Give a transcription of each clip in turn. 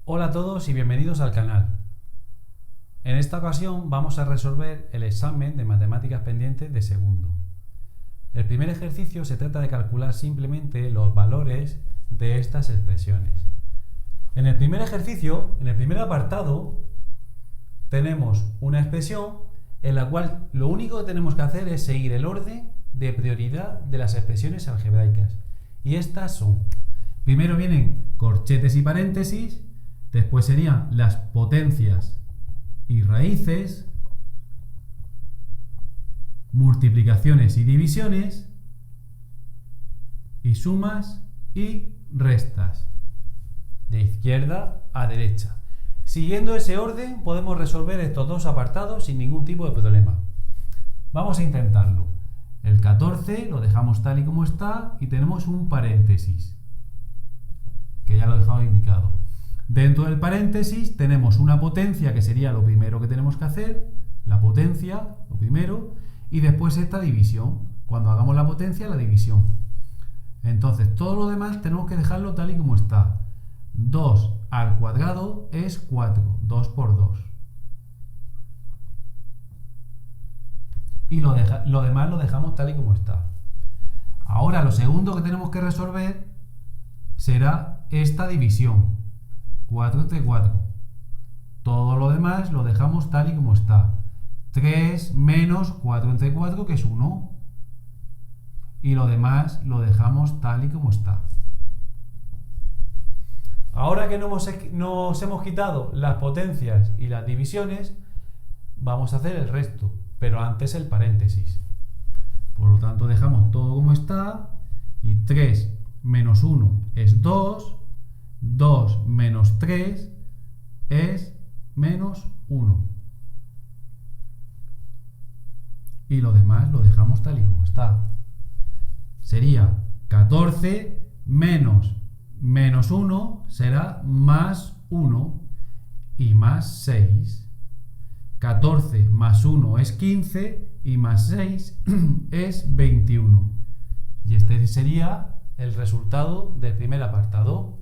Hola a todos y bienvenidos al canal. En esta ocasión vamos a resolver el examen de matemáticas pendientes de segundo. El primer ejercicio se trata de calcular simplemente los valores de estas expresiones. En el primer ejercicio, en el primer apartado, tenemos una expresión en la cual lo único que tenemos que hacer es seguir el orden de prioridad de las expresiones algebraicas. Y estas son: primero vienen corchetes y paréntesis, después serían las potencias y raíces, multiplicaciones y divisiones, y sumas y restas, de izquierda a derecha. Siguiendo ese orden podemos resolver estos dos apartados sin ningún tipo de problema. Vamos a intentarlo. El 14 lo dejamos tal y como está y tenemos un paréntesis, que ya lo he dejado indicado. Dentro del paréntesis tenemos una potencia, que sería lo primero que tenemos que hacer, la potencia, lo primero, y después esta división. Cuando hagamos la potencia, la división. Entonces, todo lo demás tenemos que dejarlo tal y como está. 2 al cuadrado es 4, 2 por 2. Y lo demás lo dejamos tal y como está. Ahora, lo segundo que tenemos que resolver será esta división. 4 entre 4. Todo lo demás lo dejamos tal y como está. 3 menos 4 entre 4, que es 1. Y lo demás lo dejamos tal y como está. Ahora que nos hemos quitado las potencias y las divisiones, vamos a hacer el resto, pero antes el paréntesis. Por lo tanto, dejamos todo como está. Y 3 menos 1 es 2. 2 menos 3 es menos 1. Y lo demás lo dejamos tal y como está. Sería 14 menos 1 será más 1 y más 6. 14 más 1 es 15 y más 6 es 21. Y este sería el resultado del primer apartado.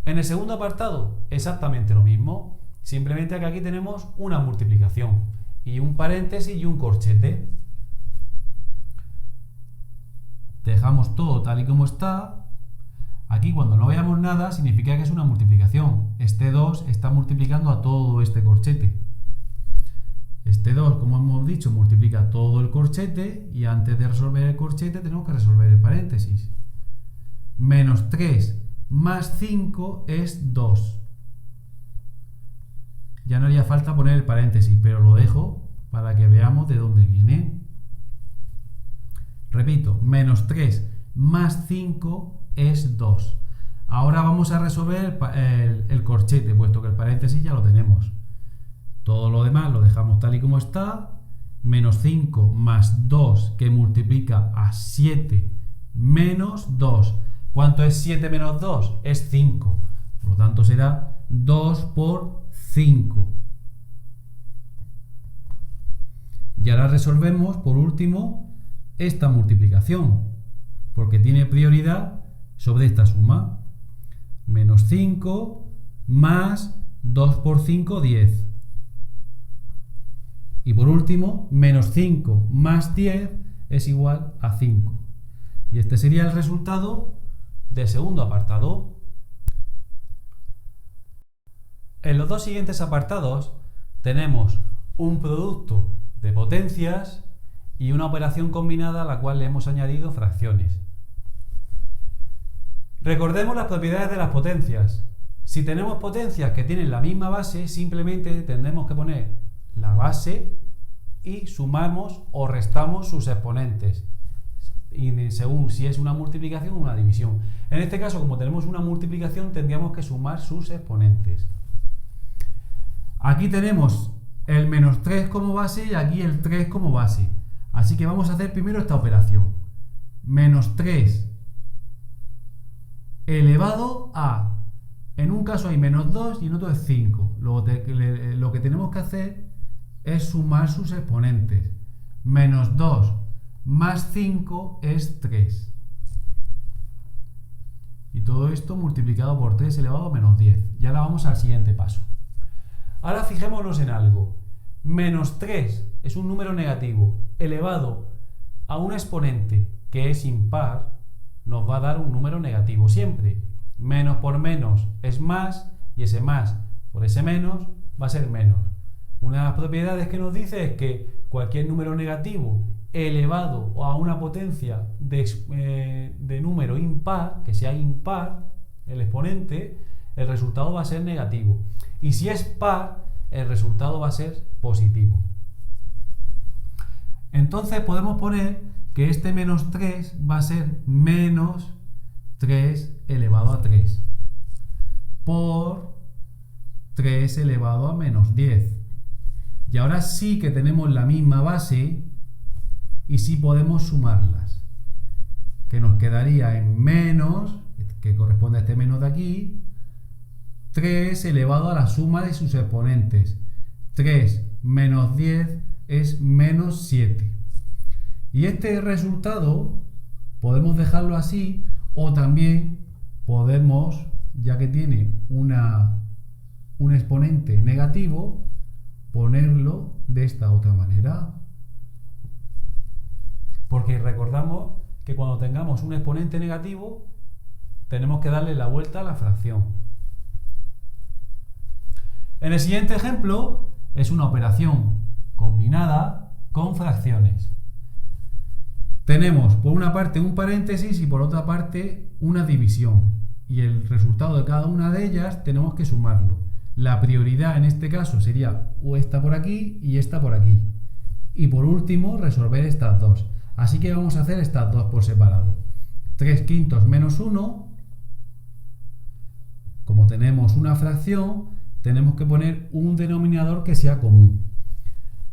En el segundo apartado, exactamente lo mismo, simplemente que aquí tenemos una multiplicación y un paréntesis y un corchete. Dejamos todo tal y como está. Aquí, cuando no veamos nada, significa que es una multiplicación. Este 2 está multiplicando a todo este corchete. Este 2, como hemos dicho, multiplica todo el corchete, y antes de resolver el corchete tenemos que resolver el paréntesis. Menos 3 más 5 es 2. Ya no haría falta poner el paréntesis, pero lo dejo para que veamos de dónde viene. Repito, menos 3 más 5 es 2. Ahora vamos a resolver el corchete, puesto que el paréntesis ya lo tenemos. Todo lo demás lo dejamos tal y como está. Menos 5 más 2, que multiplica a 7, menos 2. ¿Cuánto es 7 menos 2? Es 5. Por lo tanto, será 2 por 5. Y ahora resolvemos, por último, esta multiplicación, porque tiene prioridad sobre esta suma. Menos 5 más 2 por 5, 10. Y por último, menos 5 más 10 es igual a 5. Y este sería el resultado del segundo apartado. En los dos siguientes apartados tenemos un producto de potencias y una operación combinada a la cual le hemos añadido fracciones. Recordemos las propiedades de las potencias. Si tenemos potencias que tienen la misma base, simplemente tendremos que poner la base y sumamos o restamos sus exponentes, y según si es una multiplicación o una división. En este caso, como tenemos una multiplicación, tendríamos que sumar sus exponentes. Aquí tenemos el menos 3 como base y aquí el 3 como base. Así que vamos a hacer primero esta operación. Menos 3 elevado a... En un caso hay menos 2 y en otro es 5. Lo que tenemos que hacer es sumar sus exponentes. Menos 2 más 5 es 3. Y todo esto multiplicado por 3 elevado a menos 10. Y ahora vamos al siguiente paso. Ahora fijémonos en algo. Menos 3 es un número negativo elevado a un exponente que es impar, nos va a dar un número negativo siempre. Menos por menos es más, y ese más por ese menos va a ser menos. Una de las propiedades que nos dice es que cualquier número negativo elevado a una potencia de número impar, que sea impar el exponente, el resultado va a ser negativo. Y si es par, el resultado va a ser positivo. Entonces podemos poner que este menos 3 va a ser menos 3 elevado a 3 por 3 elevado a menos 10. Y ahora sí que tenemos la misma base y sí podemos sumarlas, que nos quedaría en menos, que corresponde a este menos de aquí, 3 elevado a la suma de sus exponentes. 3 menos 10 es menos 7. Y este resultado podemos dejarlo así, o también podemos, ya que tiene un exponente negativo, ponerlo de esta otra manera. Porque recordamos que cuando tengamos un exponente negativo, tenemos que darle la vuelta a la fracción. En el siguiente ejemplo es una operación combinada con fracciones. Tenemos por una parte un paréntesis y por otra parte una división. Y el resultado de cada una de ellas tenemos que sumarlo. La prioridad en este caso sería o esta por aquí y esta por aquí. Y por último resolver estas dos. Así que vamos a hacer estas dos por separado. 3 quintos menos 1. Como tenemos una fracción, tenemos que poner un denominador que sea común.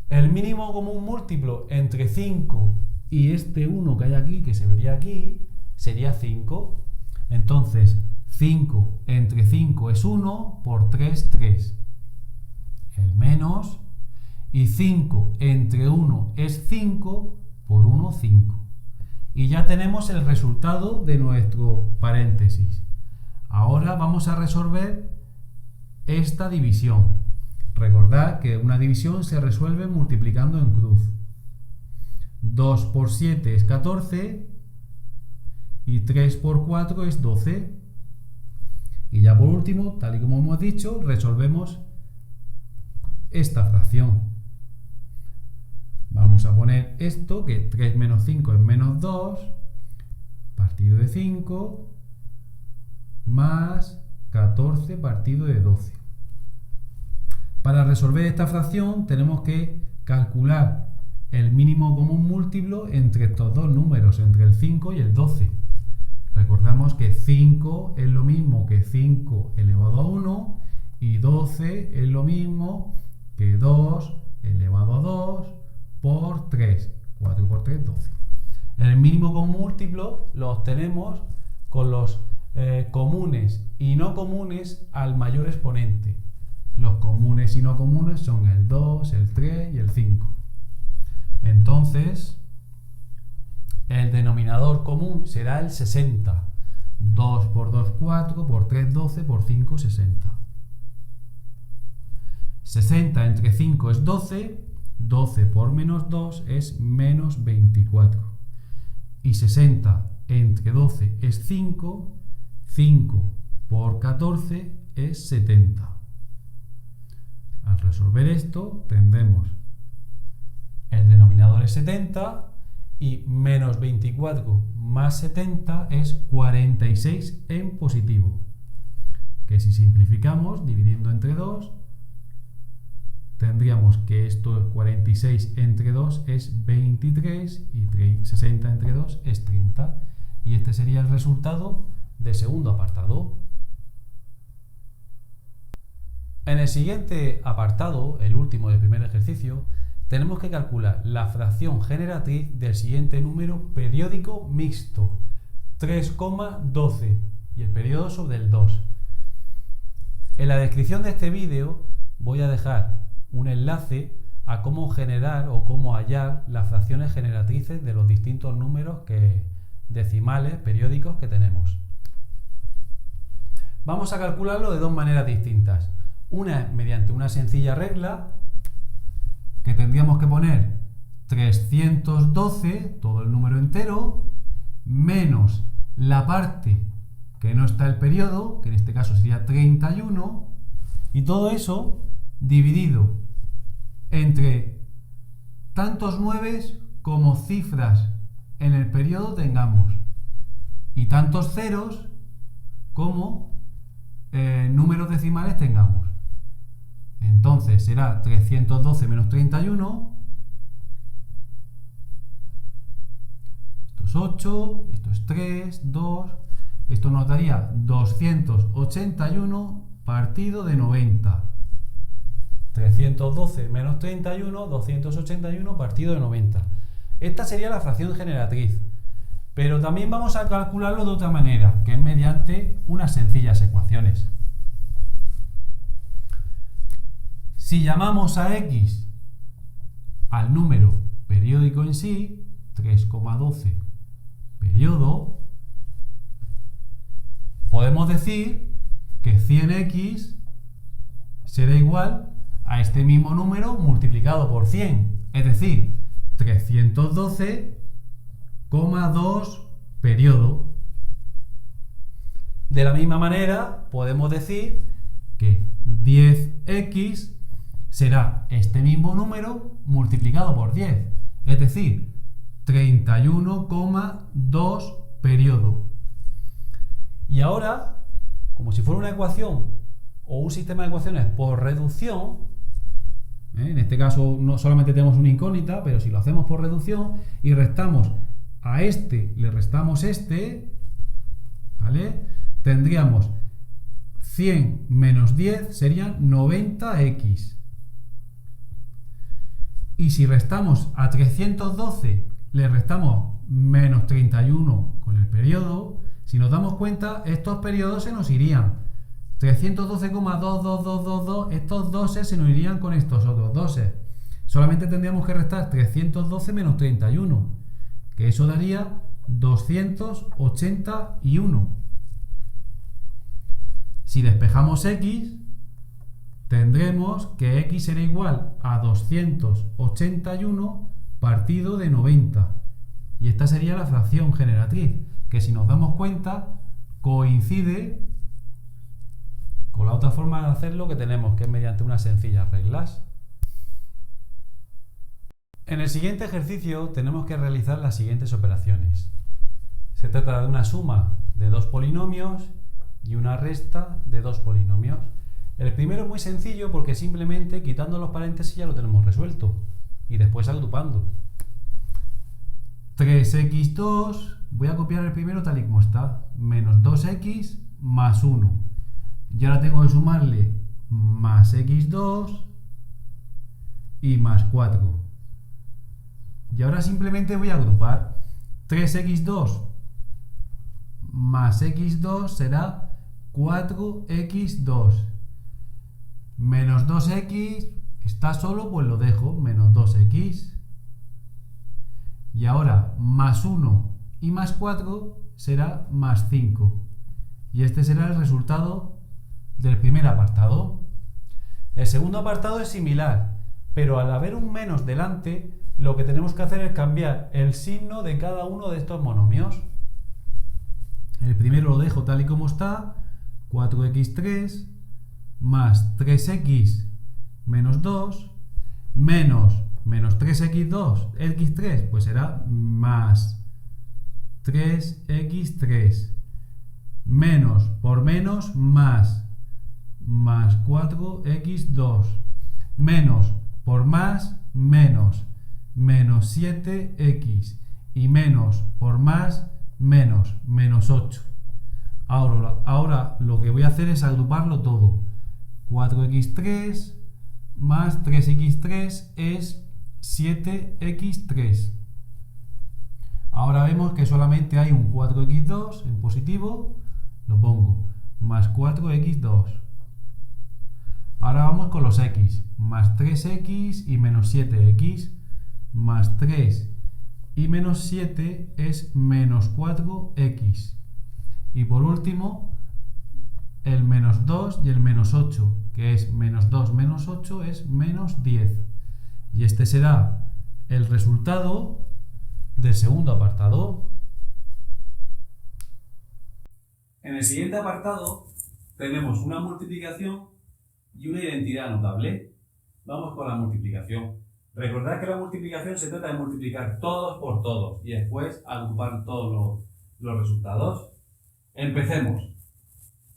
El mínimo común múltiplo entre 5 y este 1 que hay aquí, que se vería aquí, sería 5. Entonces, 5 entre 5 es 1, por 3, 3. El menos. Y 5 entre 1 es 5, por 1, 5. Y ya tenemos el resultado de nuestro paréntesis. Ahora vamos a resolver esta división. Recordad que una división se resuelve multiplicando en cruz. 2 por 7 es 14 y 3 por 4 es 12. Y ya por último, tal y como hemos dicho, resolvemos esta fracción. Vamos a poner esto, que 3 menos 5 es menos 2, partido de 5, más 14 partido de 12. Para resolver esta fracción tenemos que calcular el mínimo común múltiplo entre estos dos números, entre el 5 y el 12. Recordamos que 5 es lo mismo que 5 elevado a 1 y 12 es lo mismo que 2 elevado a 2 por 3. 4 por 3, 12. El mínimo común múltiplo lo obtenemos con los comunes y no comunes al mayor exponente. Los comunes y no comunes son el 2, el 3 y el 5. Entonces, el denominador común será el 60. 2 por 2, 4, por 3, 12, por 5, 60. 60 entre 5 es 12, 12 por menos 2 es menos 24. Y 60 entre 12 es 5, 5 por 14 es 70. Al resolver esto tendremos el denominador es 70 y menos 24 más 70 es 46 en positivo, que si simplificamos dividiendo entre 2 tendríamos que esto es 46 entre 2 es 23 y 60 entre 2 es 30, y este sería el resultado del segundo apartado. En el siguiente apartado, el último del primer ejercicio, tenemos que calcular la fracción generatriz del siguiente número periódico mixto, 3,12, y el periodo sobre el 2. En la descripción de este vídeo voy a dejar un enlace a cómo generar o cómo hallar las fracciones generatrices de los distintos números decimales periódicos que tenemos. Vamos a calcularlo de dos maneras distintas. Una es mediante una sencilla regla, que tendríamos que poner 312, todo el número entero, menos la parte que no está el periodo, que en este caso sería 31, y todo eso dividido entre tantos 9 como cifras en el periodo tengamos, y tantos ceros como números decimales tengamos. Entonces será 312 menos 31, esto es 8, esto es 3, 2, esto nos daría 281 partido de 90. 312 menos 31, 281 partido de 90. Esta sería la fracción generatriz. Pero también vamos a calcularlo de otra manera, que es mediante unas sencillas ecuaciones. Si llamamos a x al número periódico en sí, 3,12 periodo, podemos decir que 100x será igual a este mismo número multiplicado por 100, es decir, 312,2 periodo. De la misma manera, podemos decir que 10x será este mismo número multiplicado por 10, es decir, 31,2 periodo. Y ahora, como si fuera una ecuación o un sistema de ecuaciones por reducción, en este caso no solamente tenemos una incógnita, pero si lo hacemos por reducción y restamos a este, le restamos este, ¿vale? Tendríamos 100 menos 10 serían 90x. Y si restamos a 312, le restamos menos 31 con el periodo, si nos damos cuenta, estos periodos se nos irían. 312,22222, estos 12 se nos irían con estos otros 12. Solamente tendríamos que restar 312 menos 31, que eso daría 281. Si despejamos x, tendremos que x será igual a 281 partido de 90. Y esta sería la fracción generatriz, que si nos damos cuenta, coincide con la otra forma de hacerlo que tenemos, que es mediante unas sencillas reglas. En el siguiente ejercicio tenemos que realizar las siguientes operaciones. Se trata de una suma de dos polinomios y una resta de dos polinomios. El primero es muy sencillo porque simplemente quitando los paréntesis ya lo tenemos resuelto y después agrupando. 3x2, voy a copiar el primero tal y como está, menos 2x más 1. Y ahora tengo que sumarle más x2 y más 4. Y ahora simplemente voy a agrupar. 3x2 más x2 será 4x2. Menos 2x, está solo, pues lo dejo, menos 2x. Y ahora más 1 y más 4 será más 5. Y este será el resultado del primer apartado. El segundo apartado es similar, pero al haber un menos delante, lo que tenemos que hacer es cambiar el signo de cada uno de estos monomios. El primero lo dejo tal y como está, 4x3 más 3x menos 2 menos 3x2, x3, pues será más 3x3 menos por menos más 4x2 menos por más menos 7x y menos por más menos 8. Ahora lo que voy a hacer es agruparlo todo. 4x3 más 3x3 es 7x3. Ahora vemos que solamente hay un 4x2 en positivo, lo pongo, más 4x2. Ahora vamos con los x, más 3x y menos 7x, más 3 y menos 7 es menos 4x. Y por último, el menos 2 y el menos 8, que es menos 2 menos 8 es menos 10. Y este será el resultado del segundo apartado. En el siguiente apartado tenemos una multiplicación y una identidad notable. Vamos con la multiplicación. Recordad que la multiplicación se trata de multiplicar todos por todos y después agrupar todos los resultados. Empecemos.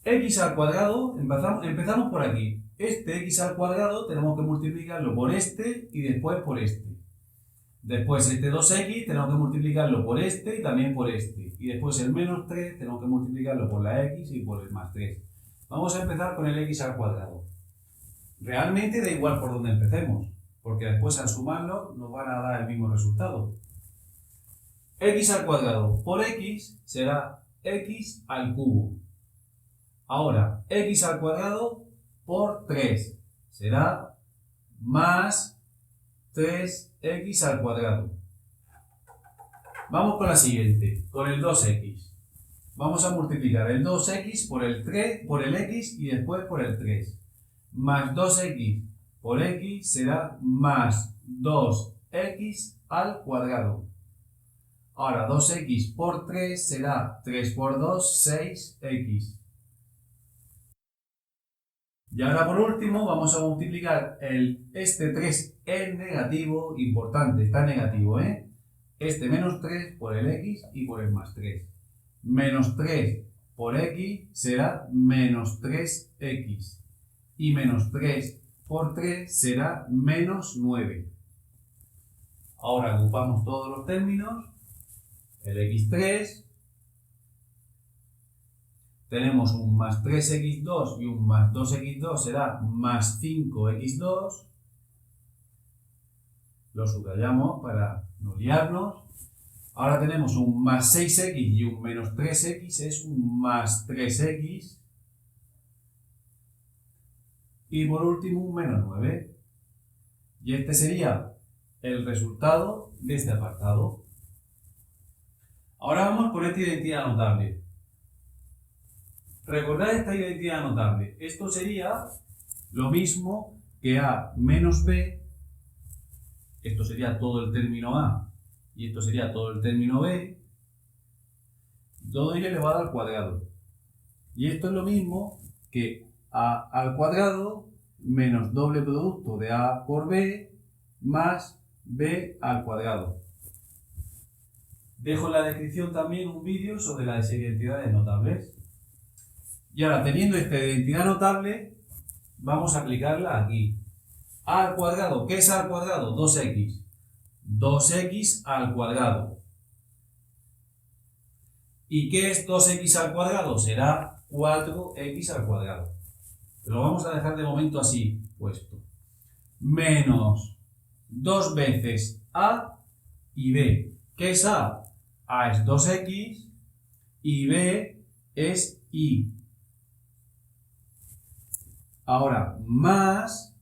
X al cuadrado, empezamos por aquí. Este x al cuadrado tenemos que multiplicarlo por este y después por este. Después este 2x tenemos que multiplicarlo por este y también por este. Y después el menos 3 tenemos que multiplicarlo por la x y por el más 3. Vamos a empezar con el x al cuadrado. Realmente da igual por dónde empecemos, porque después al sumarlo nos van a dar el mismo resultado. X al cuadrado por x será x al cubo. Ahora, x al cuadrado por 3 será más 3x al cuadrado. Vamos con la siguiente, con el 2x. Vamos a multiplicar el 2x por el 3, por el x y después por el 3. Más 2x por x será más 2x al cuadrado. Ahora 2x por 3 será 3 por 2, 6x. Y ahora por último vamos a multiplicar este 3 en negativo, importante, está negativo, este menos 3 por el x y por el más 3. Menos 3 por x será menos 3x. Y menos 3 por 3 será menos 9. Ahora agrupamos todos los términos. El x3. Tenemos un más 3x2 y un más 2x2 será más 5x2. Lo subrayamos para no liarnos. Ahora tenemos un más 6x y un menos 3x es un más 3x. Y por último un menos 9. Y este sería el resultado de este apartado. Ahora vamos por esta identidad notable. Recordad esta identidad notable. Esto sería lo mismo que a menos b. Esto sería todo el término a. Y esto sería todo el término b. Todo ello elevado al cuadrado. Y esto es lo mismo que a al cuadrado menos doble producto de a por b más b al cuadrado. Dejo en la descripción también un vídeo sobre las identidades notables. Y ahora, teniendo esta identidad notable, vamos a aplicarla aquí. A al cuadrado, ¿qué es a al cuadrado? 2x. 2x al cuadrado. ¿Y qué es 2x al cuadrado? Será 4x al cuadrado. Lo vamos a dejar de momento así puesto. Menos 2 veces a y b. ¿Qué es a? A es 2x y b es y. Ahora, más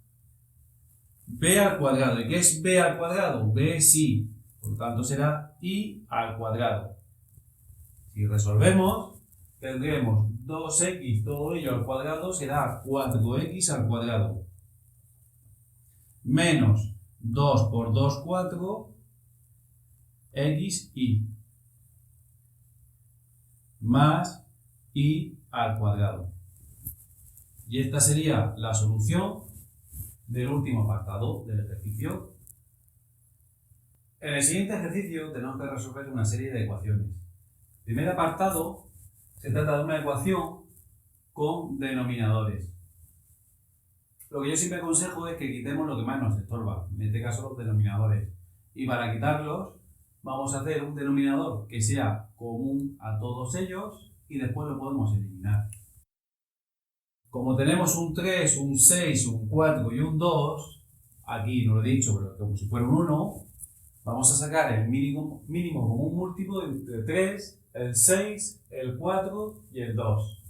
b al cuadrado. ¿Y qué es b al cuadrado? B es y. Por lo tanto, será y al cuadrado. Si resolvemos, tendremos 2x, todo ello al cuadrado será 4x al cuadrado. Menos 2 por 2, 4, x y. Más y al cuadrado. Y esta sería la solución del último apartado del ejercicio. En el siguiente ejercicio tenemos que resolver una serie de ecuaciones. El primer apartado se trata de una ecuación con denominadores. Lo que yo siempre aconsejo es que quitemos lo que más nos estorba, en este caso los denominadores. Y para quitarlos vamos a hacer un denominador que sea común a todos ellos y después lo podemos eliminar. Como tenemos un 3, un 6, un 4 y un 2, aquí no lo he dicho, pero como si fuera un 1, vamos a sacar el mínimo común múltiplo entre 3, el 6, el 4 y el 2.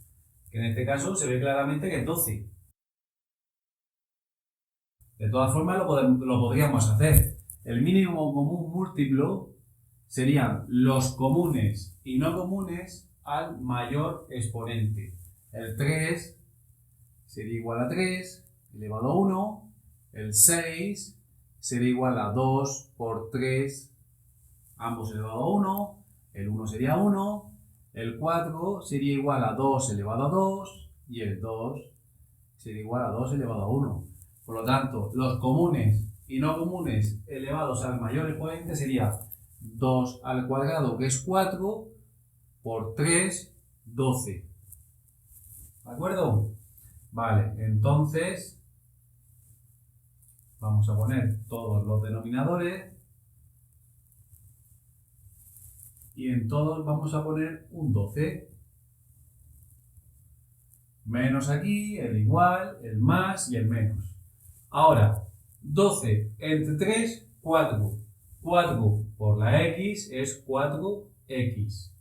Que en este caso se ve claramente que es 12. De todas formas lo podríamos hacer. El mínimo común múltiplo serían los comunes y no comunes al mayor exponente. El 3 sería igual a 3 elevado a 1. El 6 sería igual a 2 por 3, ambos elevado a 1. El 1 sería 1. El 4 sería igual a 2 elevado a 2. Y el 2 sería igual a 2 elevado a 1. Por lo tanto, los comunes y no comunes elevados al mayor exponente sería 2 al cuadrado, que es 4, por 3, 12. ¿De acuerdo? Vale, entonces vamos a poner todos los denominadores y en todos vamos a poner un 12. Menos aquí, el igual, el más y el menos. Ahora, 12 entre 3, 4. 4 por la x es 4x.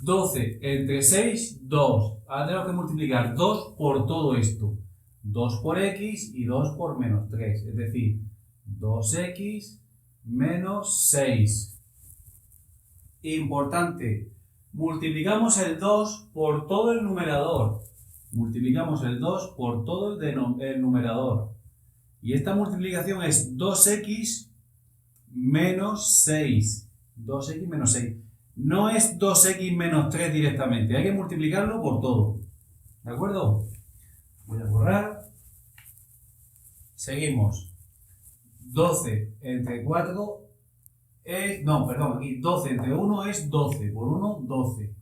12 entre 6, 2. Ahora tenemos que multiplicar 2 por todo esto. 2 por x y 2 por menos 3. Es decir, 2x menos 6. Importante. Multiplicamos el 2 por todo el numerador. Multiplicamos el 2 por todo el numerador. Y esta multiplicación es 2x menos 6. 2x menos 6. No es 2x menos 3 directamente. Hay que multiplicarlo por todo. ¿De acuerdo? Voy a borrar. Seguimos. 12 entre 4 es... No, perdón, aquí 12 entre 1 es 12. Por 1, 12.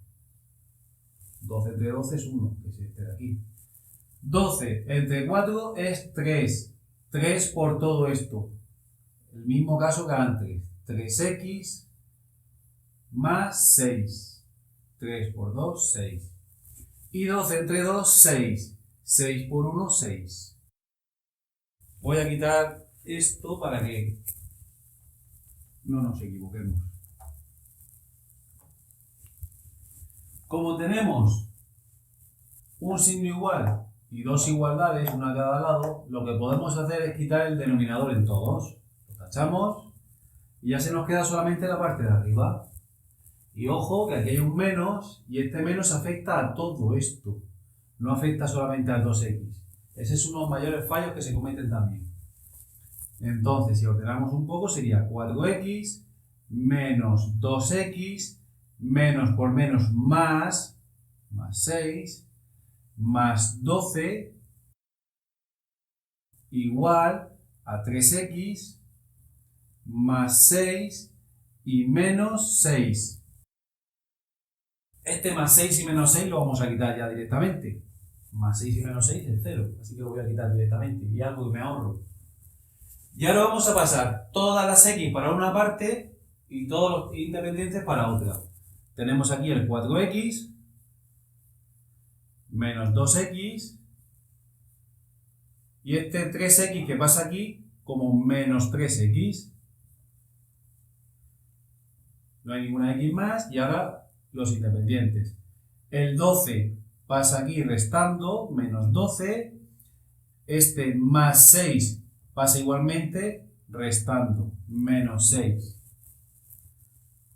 12 entre 12 es 1, que es este de aquí. 12 entre 4 es 3. 3 por todo esto. El mismo caso que antes. 3x más 6. 3 por 2, 6. Y 12 entre 2, 6. 6 por 1, 6. Voy a quitar esto para que no nos equivoquemos. Como tenemos un signo igual y dos igualdades, una a cada lado, lo que podemos hacer es quitar el denominador en todos. Lo tachamos y ya se nos queda solamente la parte de arriba. Y ojo que aquí hay un menos y este menos afecta a todo esto. No afecta solamente al 2x. Ese es uno de los mayores fallos que se cometen también. Entonces, si ordenamos un poco, sería 4x menos 2x menos por menos más 6 más 12 igual a 3x más 6 y menos 6. Este más 6 y menos 6 lo vamos a quitar ya directamente. Más 6 y menos 6 es 0, así que lo voy a quitar directamente y algo que me ahorro. Y ahora vamos a pasar todas las x para una parte y todos los independientes para otra. Tenemos aquí el 4x menos 2x y este 3x que pasa aquí como menos 3x. No hay ninguna x más y ahora los independientes. El 12 pasa aquí restando, menos 12. Este más 6 pasa igualmente restando, menos 6.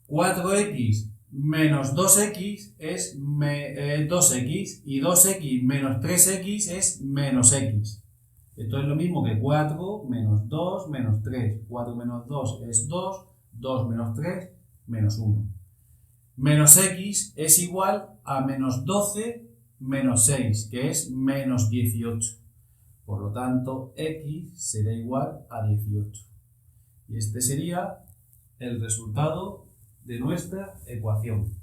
4x menos 2x es 2x y 2x menos 3x es menos x. Esto es lo mismo que 4 menos 2 menos 3. 4 menos 2 es 2, 2 menos 3 menos 1. Menos x es igual a menos 12 menos 6, que es menos 18. Por lo tanto, x será igual a 18. Y este sería el resultado de nuestra ecuación.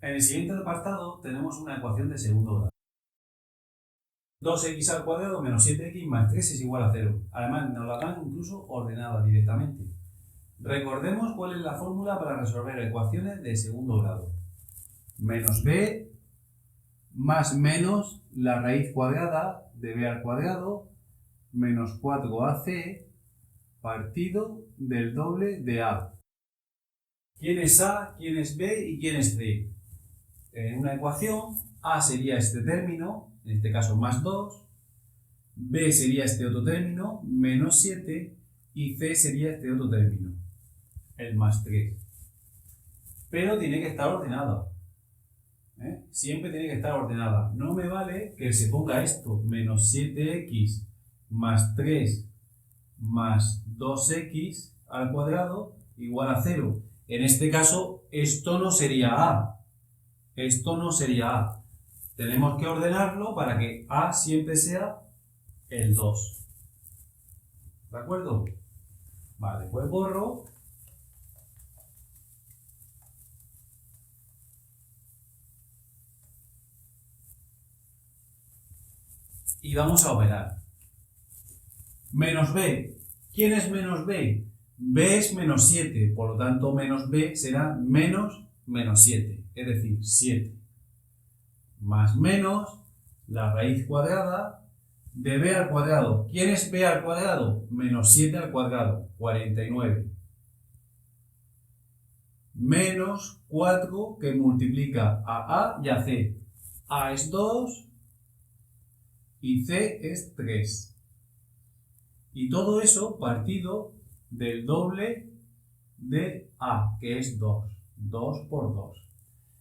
En el siguiente apartado tenemos una ecuación de segundo grado. 2x al cuadrado menos 7x más 3 es igual a 0. Además, nos la dan incluso ordenada directamente. Recordemos cuál es la fórmula para resolver ecuaciones de segundo grado. Menos b más menos la raíz cuadrada de b al cuadrado menos 4ac partido del doble de a. ¿Quién es a, quién es b y quién es c? En una ecuación, a sería este término, en este caso más 2, b sería este otro término, menos 7, y c sería este otro término, el más 3. pero tiene que estar ordenada. Siempre tiene que estar ordenada. No me vale que se ponga esto, menos 7x más 3 más 2x al cuadrado igual a 0. En este caso, esto no sería a. Esto no sería a. Tenemos que ordenarlo para que a siempre sea el 2. ¿De acuerdo? Vale, pues borro. Y vamos a operar. Menos b. ¿Quién es menos b? B es menos 7, por lo tanto menos b será menos 7, es decir, 7. Más menos la raíz cuadrada de b al cuadrado. ¿Quién es b al cuadrado? Menos 7 al cuadrado, 49. Menos 4 que multiplica a y a c. A es 2 y c es 3. Y todo eso partido del doble de a, que es 2. 2 por 2.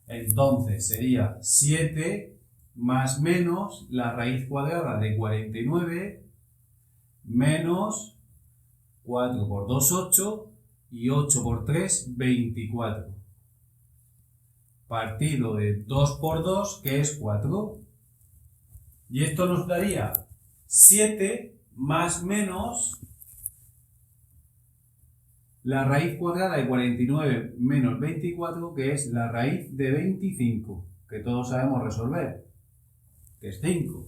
Entonces sería 7 más menos la raíz cuadrada de 49 menos 4 por 2, 8 y 8 por 3, 24. Partido de 2 por 2, que es 4. Y esto nos daría 7 más menos la raíz cuadrada de 49 menos 24, que es la raíz de 25, que todos sabemos resolver, que es 5.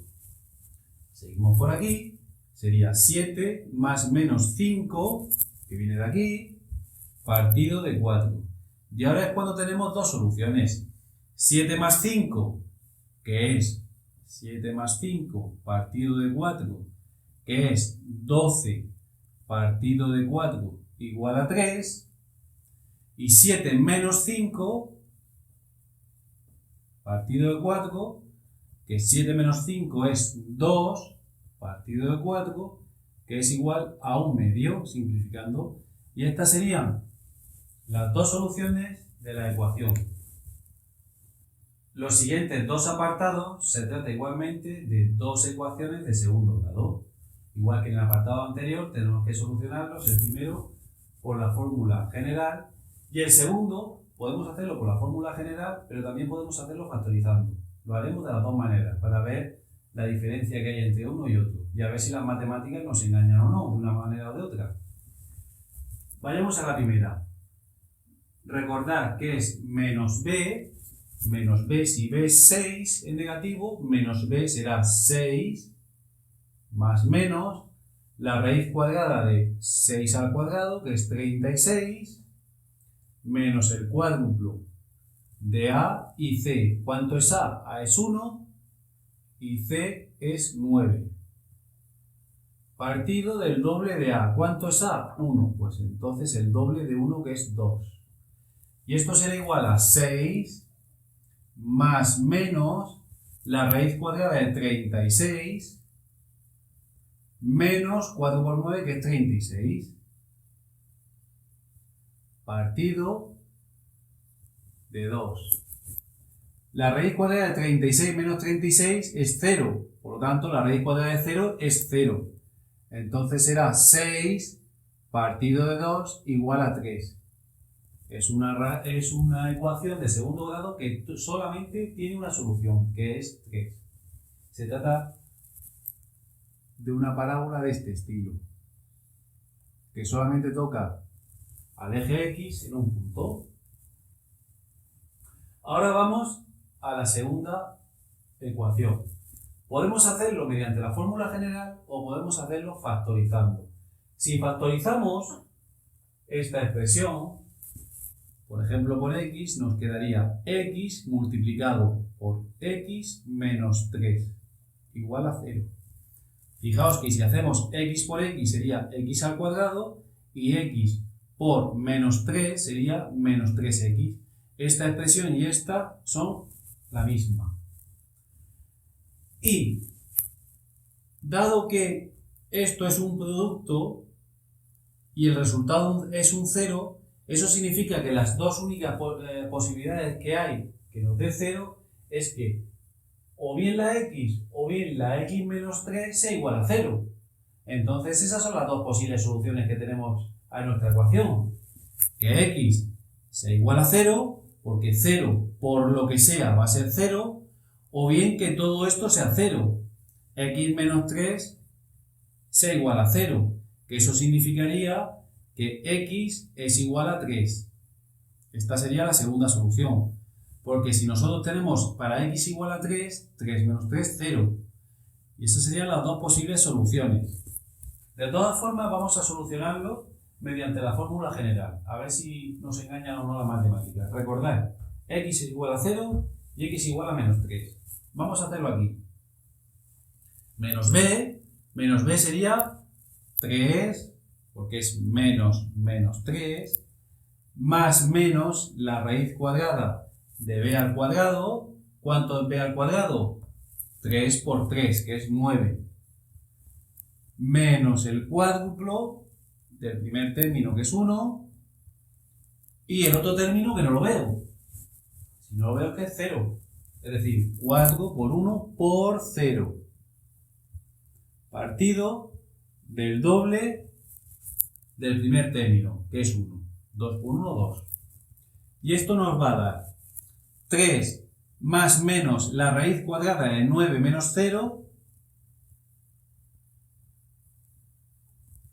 Seguimos por aquí, sería 7 más menos 5, que viene de aquí, partido de 4. Y ahora es cuando tenemos dos soluciones. 7 más 5, que es 7 más 5 partido de 4, que es 12 partido de 4 igual a 3, y 7 menos 5 partido de 4, que 7 menos 5 es 2 partido de 4, que es igual a 1/2, simplificando. Y estas serían las dos soluciones de la ecuación. Los siguientes dos apartados se trata igualmente de dos ecuaciones de segundo grado. Igual que en el apartado anterior, tenemos que solucionarlos, el primero por la fórmula general y el segundo podemos hacerlo por la fórmula general, pero también podemos hacerlo factorizando. Lo haremos de las dos maneras para ver la diferencia que hay entre uno y otro y a ver si las matemáticas nos engañan o no, de una manera o de otra. Vayamos a la primera. Recordad que es menos b, si b es 6 en negativo, menos b será 6 más menos la raíz cuadrada de 6 al cuadrado, que es 36, menos el cuádruplo de a y c. ¿Cuánto es a? A es 1 y c es 9. Partido del doble de a. ¿Cuánto es a? 1. Pues entonces el doble de 1, que es 2. Y esto será igual a 6 más menos la raíz cuadrada de 36 menos 4 por 9, que es 36. Partido de 2. La raíz cuadrada de 36 menos 36 es 0. Por lo tanto, la raíz cuadrada de 0 es 0. Entonces será 6 partido de 2 igual a 3. Es una ecuación de segundo grado que solamente tiene una solución, que es 3. Se trata de una parábola de este estilo, que solamente toca al eje X en un punto. Ahora vamos a la segunda ecuación. Podemos hacerlo mediante la fórmula general o podemos hacerlo factorizando. Si factorizamos esta expresión, por ejemplo por x, nos quedaría x multiplicado por x menos 3 igual a 0. Fijaos que si hacemos x por x sería x al cuadrado y x por menos 3 sería menos 3x. Esta expresión y esta son la misma. Y dado que esto es un producto y el resultado es un 0, Eso significa que las dos únicas posibilidades que hay que nos dé 0 es que o bien la x o bien la x menos 3 sea igual a 0. Entonces esas son las dos posibles soluciones que tenemos a nuestra ecuación. Que x sea igual a 0, porque 0 por lo que sea va a ser 0, o bien que todo esto sea 0. X menos 3 sea igual a 0, que eso significaría que x es igual a 3. Esta sería la segunda solución. Porque si nosotros tenemos para x igual a 3, 3 menos 3, 0. Y esas serían las dos posibles soluciones. De todas formas, vamos a solucionarlo mediante la fórmula general. A ver si nos engañan o no la matemática. Recordad, x es igual a 0 y x igual a menos 3. Vamos a hacerlo aquí. Menos b sería 3, porque es menos 3, más menos la raíz cuadrada de b al cuadrado. ¿Cuánto es b al cuadrado? 3 por 3, que es 9. Menos el cuádruplo del primer término, que es 1. Y el otro término que no lo veo. Si no lo veo es que es 0. Es decir, 4 por 1 por 0. Partido del doble del primer término, que es 1. 2 por 1, 2. Y esto nos va a dar 3 más menos la raíz cuadrada de 9 menos 0,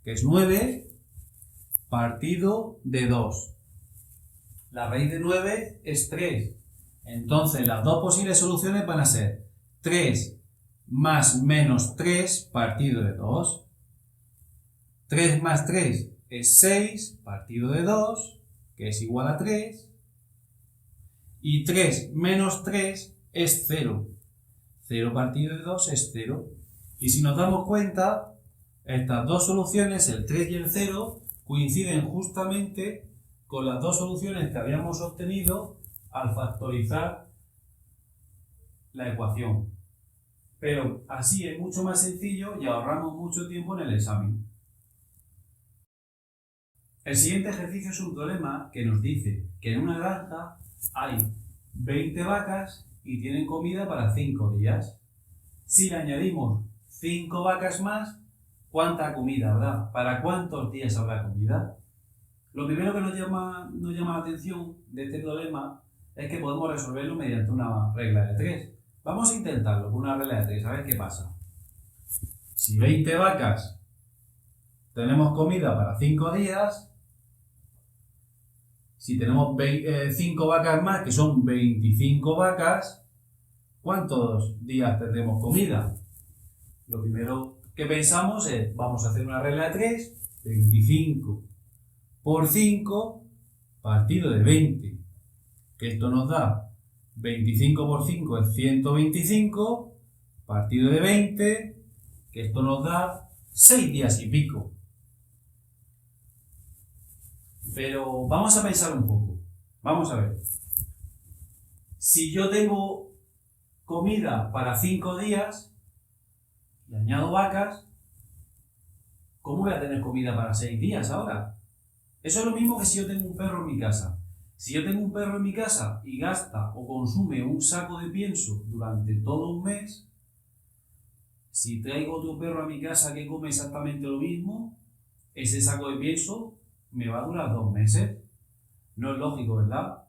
que es 9, partido de 2. La raíz de 9 es 3. Entonces las dos posibles soluciones van a ser 3 más menos 3 partido de 2. 3 más 3 es 6 partido de 2, que es igual a 3. Y 3 menos 3 es 0. 0 partido de 2 es 0. Y si nos damos cuenta, estas dos soluciones, el 3 y el 0, coinciden justamente con las dos soluciones que habíamos obtenido al factorizar la ecuación. Pero así es mucho más sencillo y ahorramos mucho tiempo en el examen. El siguiente ejercicio es un problema que nos dice que en una granja hay 20 vacas y tienen comida para 5 días. Si le añadimos 5 vacas más, ¿cuánta comida habrá? ¿Para cuántos días habrá comida? Lo primero que nos llama la atención de este problema es que podemos resolverlo mediante una regla de 3. Vamos a intentarlo con una regla de 3, a ver qué pasa. Si 20 vacas tenemos comida para 5 días, si tenemos 5 vacas más, que son 25 vacas, ¿cuántos días tendremos comida? Lo primero que pensamos es, vamos a hacer una regla de 3, 25 por 5 partido de 20, que esto nos da 25 por 5 es 125, partido de 20, que esto nos da 6 días y pico. Pero vamos a pensar un poco. Vamos a ver. Si yo tengo comida para 5 días y añado vacas, ¿cómo voy a tener comida para 6 días ahora? Eso es lo mismo que si yo tengo un perro en mi casa. Si yo tengo un perro en mi casa y gasta o consume un saco de pienso durante todo un mes, si traigo otro perro a mi casa que come exactamente lo mismo, ese saco de pienso me va a durar 2 meses. No es lógico, ¿verdad?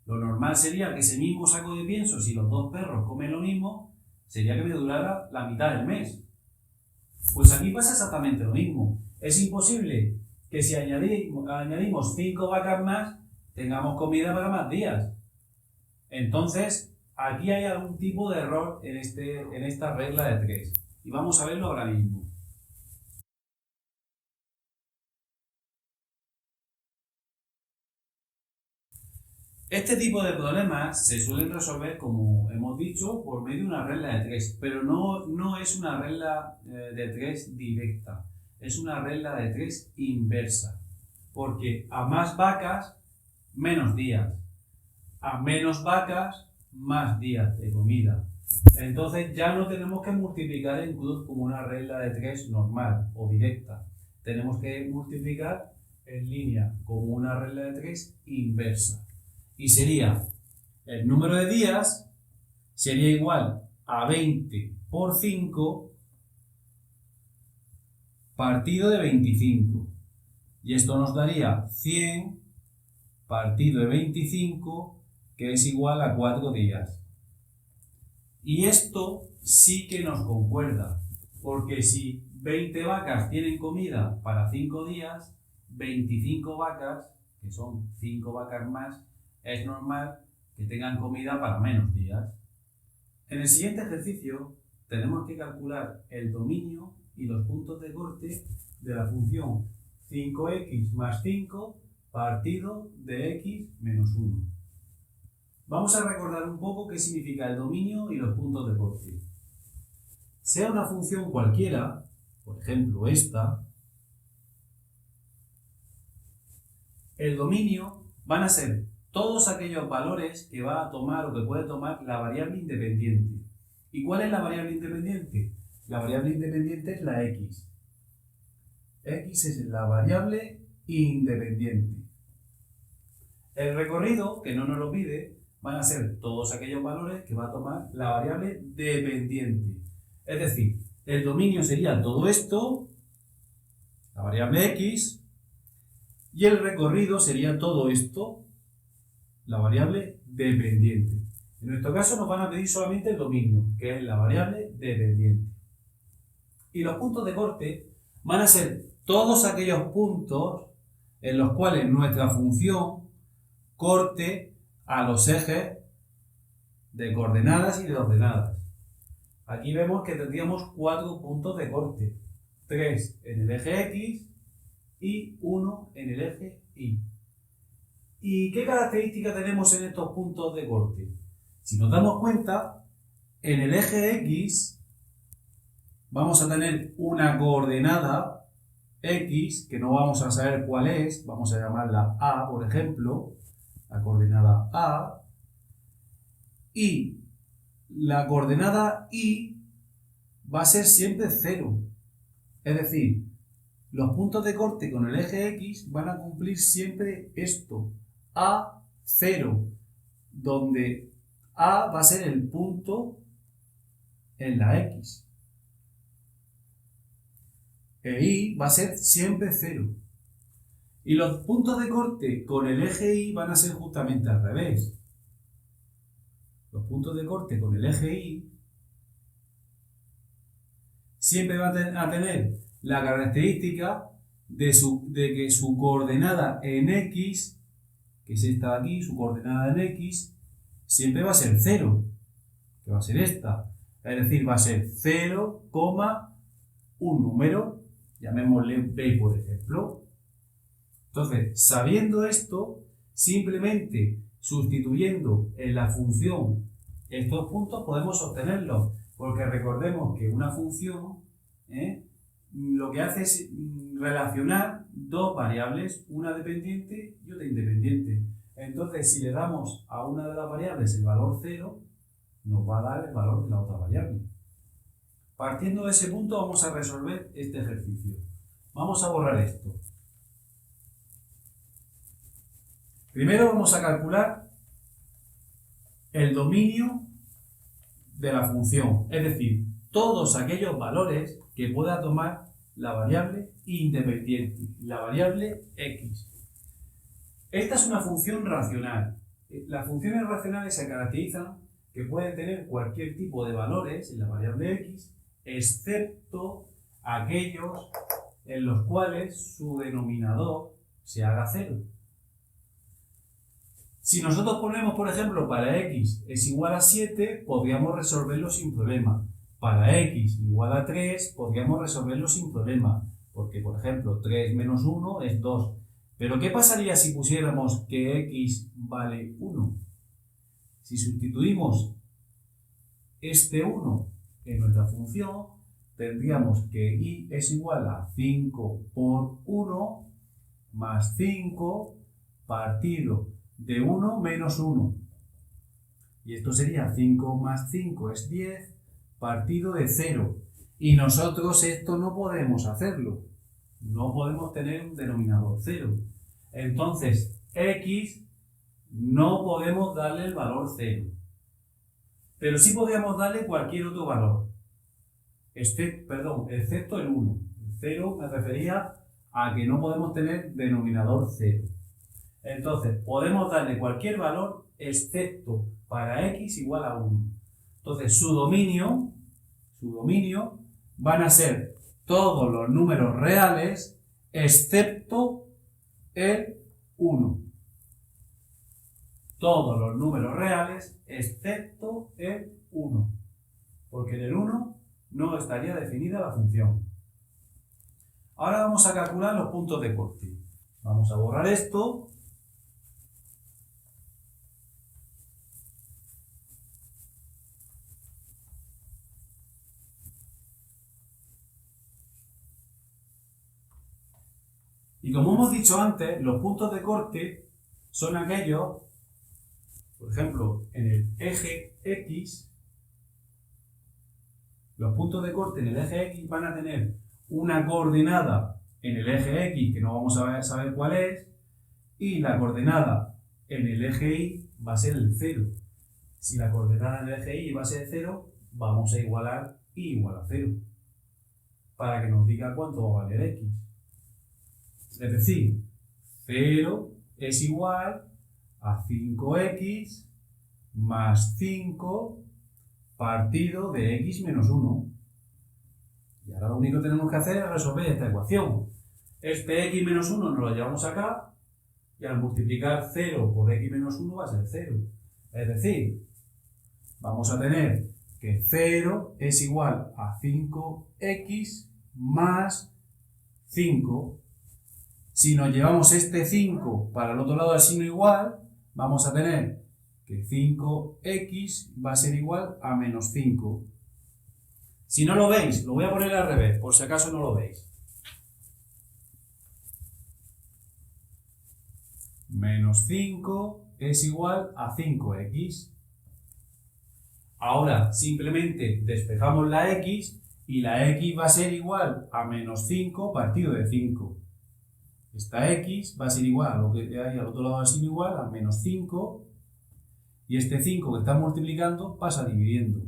Lo normal sería que ese mismo saco de pienso, si los dos perros comen lo mismo, sería que me durara la mitad del mes. Pues aquí pasa exactamente lo mismo. Es imposible que si añadimos 5 vacas más, tengamos comida para más días. Entonces, aquí hay algún tipo de error en esta regla de 3. Y vamos a verlo ahora mismo. Este tipo de problemas se suelen resolver, como hemos dicho, por medio de una regla de 3, pero no es una regla de 3 directa, es una regla de 3 inversa, porque a más vacas, menos días, a menos vacas, más días de comida. Entonces ya no tenemos que multiplicar en cruz como una regla de 3 normal o directa, tenemos que multiplicar en línea como una regla de 3 inversa. Y sería el número de días sería igual a 20 por 5 partido de 25. Y esto nos daría 100 partido de 25, que es igual a 4 días. Y esto sí que nos concuerda, porque si 20 vacas tienen comida para 5 días, 25 vacas, que son 5 vacas más, es normal que tengan comida para menos días. En el siguiente ejercicio tenemos que calcular el dominio y los puntos de corte de la función 5x más 5 partido de x menos 1. Vamos a recordar un poco qué significa el dominio y los puntos de corte. Sea una función cualquiera, por ejemplo esta, el dominio van a ser todos aquellos valores que va a tomar o que puede tomar la variable independiente. ¿Y cuál es la variable independiente? La variable independiente es la x. X es la variable independiente. El recorrido, que no nos lo pide, van a ser todos aquellos valores que va a tomar la variable dependiente. Es decir, el dominio sería todo esto, la variable x, y el recorrido sería todo esto, la variable dependiente. En nuestro caso nos van a pedir solamente el dominio, que es la variable dependiente. Y los puntos de corte van a ser todos aquellos puntos en los cuales nuestra función corte a los ejes de coordenadas y de ordenadas. Aquí vemos que tendríamos 4 puntos de corte, 3 en el eje X y 1 en el eje Y. ¿Y qué características tenemos en estos puntos de corte? Si nos damos cuenta, en el eje X vamos a tener una coordenada X, que no vamos a saber cuál es, vamos a llamarla A, por ejemplo, la coordenada A, y la coordenada Y va a ser siempre 0. Es decir, los puntos de corte con el eje X van a cumplir siempre esto, A, 0, donde A va a ser el punto en la X. E Y va a ser siempre 0. Y los puntos de corte con el eje Y van a ser justamente al revés. Los puntos de corte con el eje Y siempre van a tener la característica de que su coordenada en X, que es esta de aquí, su coordenada en X, siempre va a ser 0, que va a ser esta. Es decir, va a ser 0, un número, llamémosle B, por ejemplo. Entonces, sabiendo esto, simplemente sustituyendo en la función estos puntos podemos obtenerlos, porque recordemos que una función lo que hace es relacionar dos variables, una dependiente y otra independiente. Entonces, si le damos a una de las variables el valor 0, nos va a dar el valor de la otra variable. Partiendo de ese punto vamos a resolver este ejercicio. Vamos a borrar esto. Primero vamos a calcular el dominio de la función, es decir, todos aquellos valores que pueda tomar la variable independiente, la variable x. Esta es una función racional. Las funciones racionales se caracterizan que pueden tener cualquier tipo de valores en la variable x, excepto aquellos en los cuales su denominador se haga 0. Si nosotros ponemos, por ejemplo, para x es igual a 7, podríamos resolverlo sin problema. Para x igual a 3, podríamos resolverlo sin problema. Porque, por ejemplo, 3 menos 1 es 2. Pero, ¿qué pasaría si pusiéramos que x vale 1? Si sustituimos este 1 en nuestra función, tendríamos que y es igual a 5 por 1 más 5 partido de 1 menos 1. Y esto sería 5 más 5 es 10 partido de 0. Y nosotros esto no podemos hacerlo. no podemos tener un denominador 0. Entonces, x no podemos darle el valor 0. Pero sí podríamos darle cualquier otro valor. Excepto el 1. El 0 me refería a que no podemos tener denominador 0. Entonces, podemos darle cualquier valor excepto para x igual a 1. Entonces, su dominio van a ser todos los números reales excepto el 1. Todos los números reales excepto el 1. Porque en el 1 no estaría definida la función. Ahora vamos a calcular los puntos de corte. Vamos a borrar esto. Y como hemos dicho antes, los puntos de corte son aquellos, por ejemplo, en el eje X, los puntos de corte en el eje X van a tener una coordenada en el eje X, que no vamos a saber cuál es, y la coordenada en el eje Y va a ser el 0. Si la coordenada en el eje Y va a ser 0, vamos a igualar Y igual a 0, para que nos diga cuánto va a valer X. Es decir, 0 es igual a 5x más 5 partido de x menos 1. Y ahora lo único que tenemos que hacer es resolver esta ecuación. Este x menos 1 nos lo llevamos acá y al multiplicar 0 por x menos 1 va a ser 0. Es decir, vamos a tener que 0 es igual a 5x más 5. Si nos llevamos este 5 para el otro lado del signo igual, vamos a tener que 5x va a ser igual a menos 5. Si no lo veis, lo voy a poner al revés, por si acaso no lo veis. Menos 5 es igual a 5x. Ahora simplemente despejamos la x y la x va a ser igual a menos 5 partido de 5. Esta x va a ser igual a lo que hay al otro lado del signo igual, a menos 5. Y este 5 que está multiplicando pasa dividiendo.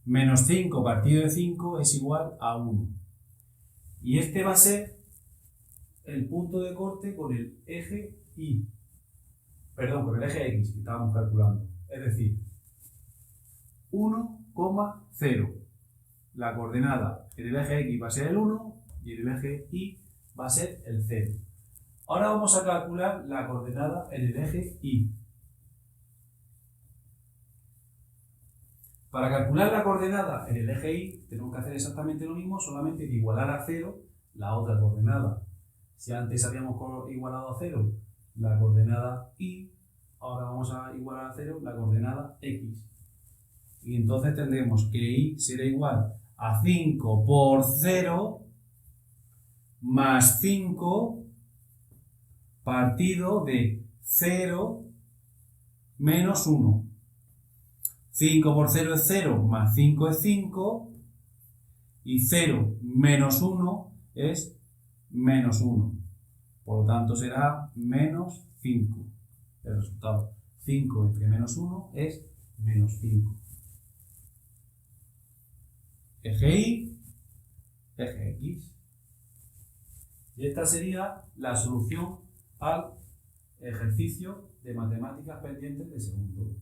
Menos 5 partido de 5 es igual a 1. Y este va a ser el punto de corte con el eje Y. Perdón, con el eje X que estábamos calculando. Es decir, 1,0. La coordenada en el eje X va a ser el 1 y en el eje Y va a ser el 0. Ahora vamos a calcular la coordenada en el eje Y. Para calcular la coordenada en el eje Y tenemos que hacer exactamente lo mismo, solamente que igualar a 0 la otra coordenada. Si antes habíamos igualado a 0 la coordenada Y, ahora vamos a igualar a 0 la coordenada X. Y entonces tendremos que Y será igual a 5 por 0 más 5 partido de 0 menos 1. 5 por 0 es 0, más 5 es 5, y 0 menos 1 es menos 1. Por lo tanto será menos 5. El resultado, 5 entre menos 1 es menos 5. Eje Y, eje X. Y esta sería la solución al ejercicio de matemáticas pendientes de segundo.